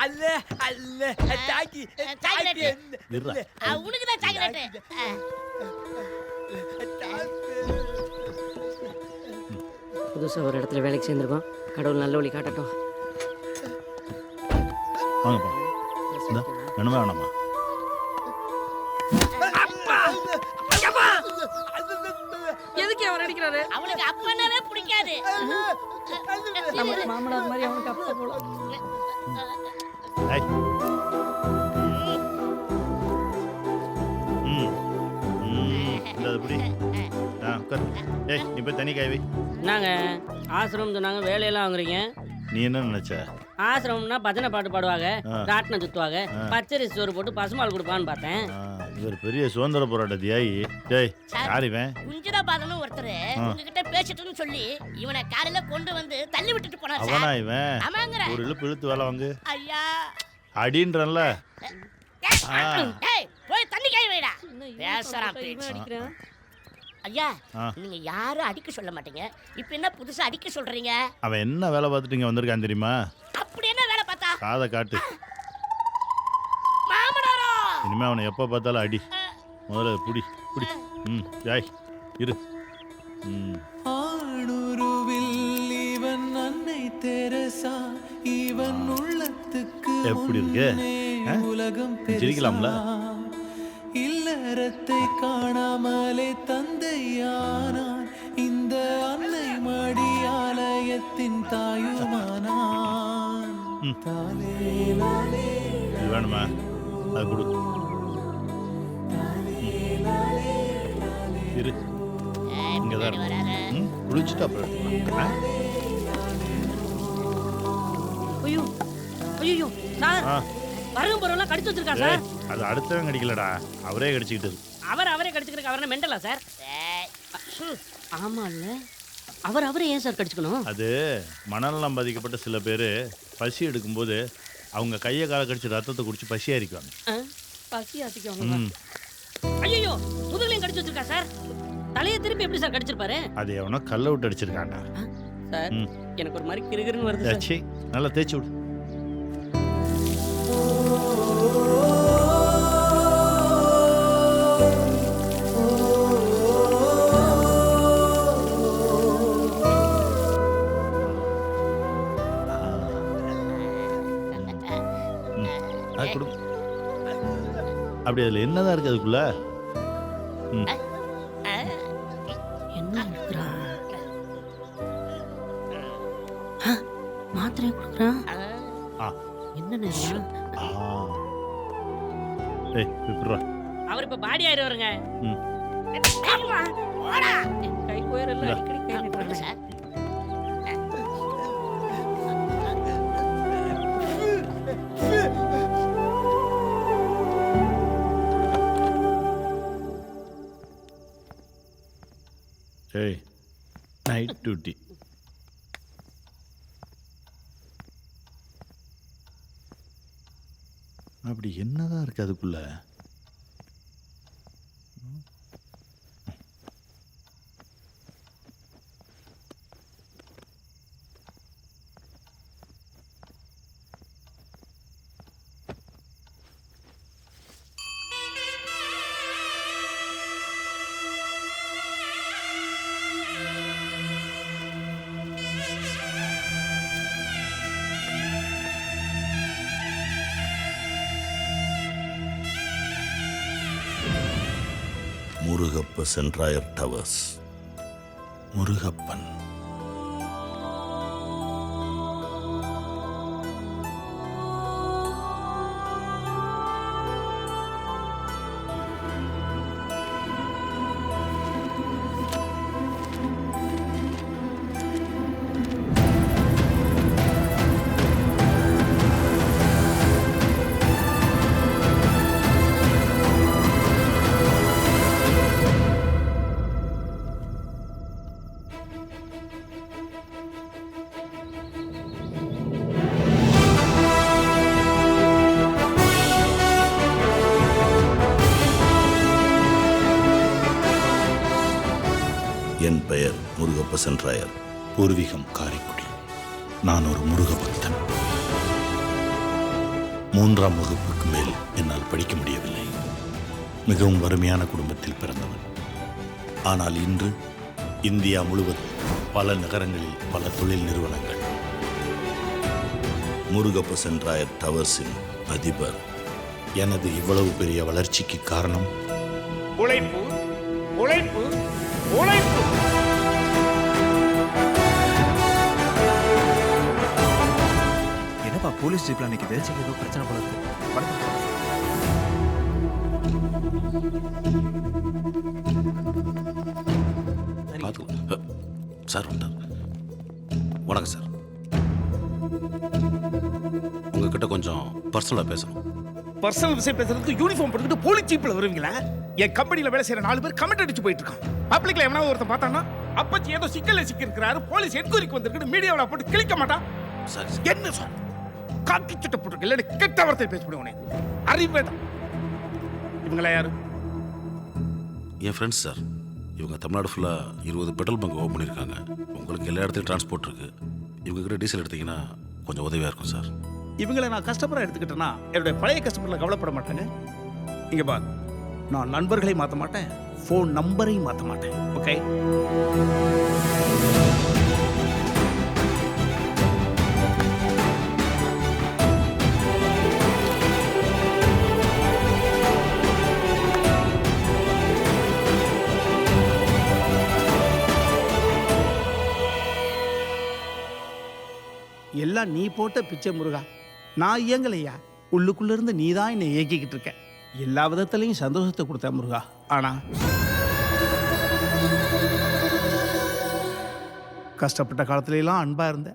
அல்ல அல்ல தாக்கி தாக்கி உனக்கு தான் சாக்லேட். புதுசாக ஒரு இடத்துல வேலைக்கு சேர்ந்துருக்கோம். கடவுள் நல்ல வழி காட்டட்டும். வாங்கப்பா. வேணுமா வேணாமா? எதுக்கு அவர் அடிக்கிறாரு? அவனுக்கு அப்பனாவே பிடிக்காது. நமக்கு மாமனார் மாதிரி அவனுக்கு அப்பா போல. நீ போய் தனி காய்வி. நாங்க ஆசிரமம் சொன்னாங்க, வேலையெல்லாம் வாங்குறீங்க. நீ என்ன நினைச்ச? ஆசிரமம்னா பஜனை பாட்டு பாடுவாங்க, ராட்டினம் சுத்துவாங்க, பச்சரிசி சோறு போட்டு பசுமால் கொடுப்பான்னு பார்த்தேன். இவர் பெரிய சுதந்திர போராட்ட தியாகி. டேய் யார் இவன்? குஞ்சிரா பாதனும் ஒருத்தர் உங்ககிட்ட பேசிட்டுன்னு சொல்லி இவனை காலையில கொண்டு வந்து தள்ளி விட்டுட்டு போனார். அவனா இவன்? ஆமாங்கற. ஒரு இழுப்பு இழுத்து வேலை வாங்கு. ஐயா அடின்றல்ல. டேய் போய் தண்ணி காய் வைடா. பேசறான் பேச்சு. ஐயா நீங்க யாரும் அடிக்க சொல்ல மாட்டீங்க, இப்போ என்ன புதுசா அடிக்க சொல்றீங்க? அவன் என்ன வேலை பார்த்துட்டு இங்க வந்திருக்கான் தெரியுமா? அப்படி என்ன வேலை பார்த்தா? காதை காட்டு. மாமனாரோ இனிமே அவனை எப்போ பார்த்தாலும் அடி. முதல்ல புடி புடி. ஜாய் இரு. ஆணுருவில் இவன் அன்னை தெரசா, இவன் உள்ளத்துக்கு எப்படி இருக்கு? உலகம் சிரிக்கலாம்ல? இல்லறத்தை காணாமலே தந்தையானான், இந்த அன்னை மடி ஆலயத்தின் தாயுமானான். இது வேணுமா? அது கொடு. இரு. இங்கதான் குளிச்சுட்டு அப்புறம். ஐயோ ஐயோ சார், வரவும் போறவெல்லாம் கடிச்சு வச்சிருக்கா சார். அது அடுத்தவன் கடிக்கலடா, அவரே கடிச்சுக்கிட்டது. அவரே கடிச்சுக்கிறதுக்கு அவரே மெண்டலா சார்? ஆமா இல்ல, அவரே ஏன் சார் கடிச்சுக்கணும்? அது மனநலம் பாதிக்கப்பட்ட சில பேர் பசி எடுக்கும்போது அவங்க கையை காலை கடிச்சு ரத்தத்தை குடிச்சு பசி ஆரிக்குவாங்க. பசி ஆத்திக்குவாங்க. ஐயோ முதுகுலையும் கடிச்சு வச்சிருக்கா சார். தலையை திருப்பி எப்படி சார் கடிச்சிருப்பாரு? அது எவனோ கல்லை விட்டு அடிச்சிருக்காண்டா சார். எனக்கு ஒரு மாதிரி கிறுகிறுன்னு வருது சார். நல்லா தேய்ச்சி விடு. அப்படி அதுல என்னதான் இருக்கு அதுக்குள்ள? என்ன மாத்திரை கொடுக்குறான். என்ன அவர் இப்ப பாடி ஆயிடுவாருங்க. கை போயிடல, அடிக்கடி கை நிட்டுறாங்க சார். ஏய் நைட் டியூட்டி. அப்படி என்னதான் இருக்கு அதுக்குள்ள? முருகப்ப சென்ட்ராயர் டவர்ஸ். முருகப்பன். என் பெயர் முருகப்ப சென்ட்ராயர். பூர்வீகம் காரைக்குடி. நான் ஒரு முருக பக்தன். 3ஆம் வகுப்புக்கு மேல் என்னால் படிக்க முடியவில்லை. மிகவும் வறுமையான குடும்பத்தில் பிறந்தவன். ஆனால் இன்று இந்தியா முழுவதும் பல நகரங்களில் பல தொழில் நிறுவனங்கள். முருகப்ப சென்ட்ராயர் டவர்ஸின் அதிபர். எனது இவ்வளவு பெரிய வளர்ச்சிக்கு காரணம் உழைப்பு, உழைப்பு, உழைப்பு. என்னப்பா போலீஸ் ஜீப்ல நிக்குது? ஏதோ பிரச்சனை போல இருக்கு. சார் வந்தார். வணக்கம் சார். உங்ககிட்ட கொஞ்சம் பர்சனலாக பேசணும். பர்சனல் விஷயம் பேசுறதுக்கு யூனிஃபார்ம் போட்டுக்கிட்டு போலீஸ் ஜீப்ல வருவீங்களா? என் கம்பெனில வேலை செய்யற 4 பேர் கமெண்ட் அடிச்சு போயிட்டு இருக்கான். பப்ளிக்ல எவனாவது ஒருத்தன் பார்த்தானா அப்பச்சி ஏதோ சிக்கல்ல சிக்கி இருக்கிறாரு, போலீஸ் என்கொயரிக்கு வந்திருக்கு மீடியாவில் போட்டு கிளிக்க மாட்டான். சார் என்ன சார் காக்கி சட்டை போட்டு இல்லை கெட்ட வார்த்தை பேச முடியும். அறிவேதான். இவங்களா யாரு? என் ஃப்ரெண்ட்ஸ் சார். இவங்க தமிழ்நாடு ஃபுல்லாக 20 பெட்ரோல் பங்க் ஓப்பன் பண்ணியிருக்காங்க. உங்களுக்கு எல்லா இடத்துலையும் டிரான்ஸ்போர்ட் இருக்குது. இவங்ககிட்ட டீசல் எடுத்தீங்கன்னா கொஞ்சம் உதவியாக இருக்கும் சார். இவங்களை நான் கஸ்டமராக எடுத்துக்கிட்டேன்னா என்னுடைய பழைய கஸ்டமரில் கவலைப்பட மாட்டாங்க. இங்கே பார், நான் நண்பர்களை மாற்ற மாட்டேன், ஃபோன் நம்பரையும் மாற்ற மாட்டேன். ஓகே? எல்லாம் நீ போட்ட பிச்சை முருகா. நான் இயங்கலையா, உள்ளுக்குள்ள இருந்து நீ தான் என்னை இயக்கிக்கிட்டு இருக்க. எல்லா விதத்திலையும் சந்தோஷத்தை கொடுத்த முருகா. ஆனா கஷ்டப்பட்ட காலத்துல எல்லாம் அன்பா இருந்த.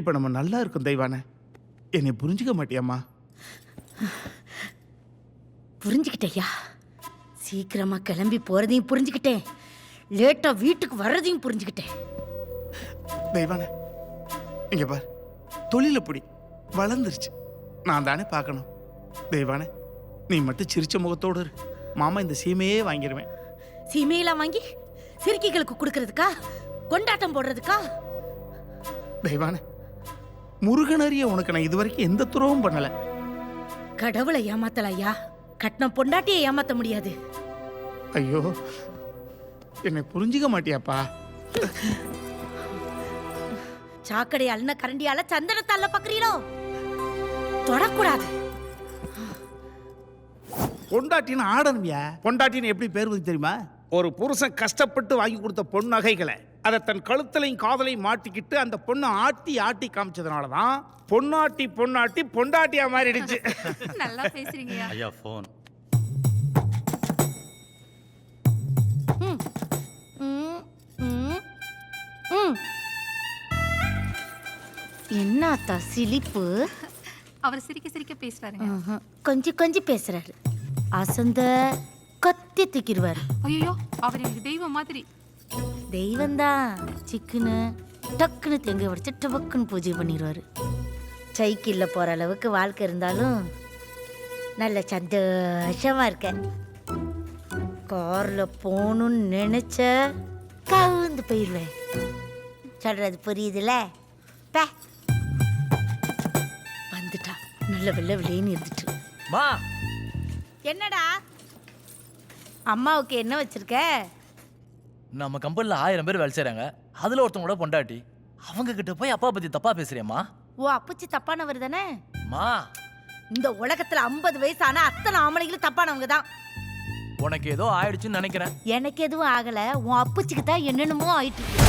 இப்ப நம்ம நல்லா இருக்கும் தெய்வானே. என்னை புரிஞ்சுக்க மாட்டியாம்மா? புரிஞ்சுக்கிட்டேயா. சீக்கிரமா கிளம்பி போறதையும் புரிஞ்சுக்கிட்டேன், லேட்டா வீட்டுக்கு வர்றதையும் புரிஞ்சுக்கிட்டேன். தெய்வானே இங்க பார், தொழில பிடி வளர்ந்துருச்சு, நான் தானே பார்க்கணும். தெய்வானே நீ மட்டும் சிரிச்ச முகத்தோடு இரு. மாமா இந்த சீமையே வாங்கிடுவேன். சீமையெல்லாம் வாங்கி சிறுக்கிகளுக்கு கொடுக்கறதுக்கா, கொண்டாட்டம் போடுறதுக்கா? தெய்வானே முருகனறிய உனக்கு நான் இதுவரைக்கும் எந்த துரோகம் பண்ணல. கடவுளை ஏமாத்தலையா, கட்டின பொண்டாட்டியை ஏமாத்த முடியாது. ஐயோ என்னை புரிஞ்சுக்க மாட்டியாப்பா? சாக்கடை அல்ன கரண்டியால சந்தனத்தை அள்ள பாக்குறீங்களோ? தொடக்கூடாது. பொண்டாட்டின்னு ஆடணும்யா. பொண்டாட்டின்னு எப்படி பேர் வந்து தெரியுமா? ஒரு புருஷன் கஷ்டப்பட்டு வாங்கி கொடுத்த பொன் நகைகளை அதை தன் கழுத்தலையும் காதலையும் மாட்டிக்கிட்டு அந்த பொண்ணை ஆட்டி ஆட்டி காமிச்சதுனாலதான் பொன்னாட்டி பொன்னாட்டி பொண்டாட்டியா மாறிடுச்சு. நல்லா பேசுறீங்க ஐயா. ஃபோன். என்னத்தா சிலிப்பு? அவர் சிரிக்க சிரிக்க பேசுறாருங்க. கொஞ்சம் கொஞ்சம் பேசுறாரு. அசந்த கத்தி தூக்கிடுவாரு. ஐயோ, அவர் எனக்கு தெய்வம் மாதிரி. தெய்வம்தான். சிக்குன்னு டக்குன்னு தெங்க உடைச்சு டபக்குன்னு பூஜை பண்ணிடுவாரு. சைக்கிளில் போகிற அளவுக்கு வாழ்க்கை இருந்தாலும் நல்ல சந்தோஷமா இருக்கேன். காரில் போகணும்னு நினைச்ச கவுந்து போயிடுவேன். சொல்றது புரியுதுல? பே வந்துட்டா நல்ல வெள்ளை வெள்ளைன்னு இருந்துட்டு. மா, என்னடா அம்மாவுக்கு என்ன வச்சிருக்க? நம்ம கம்பெனில 1000 பேர் வேலை செய்றாங்க. அதுல ஒருத்தவங்களோட பொண்டாட்டி. அவங்க கிட்ட போய் அப்பா பத்தி தப்பா பேசுறியம்மா? ஓ அப்பச்சி தப்பானவர் தானே? மா, இந்த உலகத்துல 50 வயசு ஆனா அத்தனை ஆம்பளைங்களும் தப்பானவங்க தான். உனக்கு ஏதோ ஆயிடுச்சுன்னு நினைக்கிறேன். எனக்கு எதுவும் ஆகல, உன் அப்பச்சிக்கு தான் என்னென்னமோ ஆயிட்டு இருக்கு.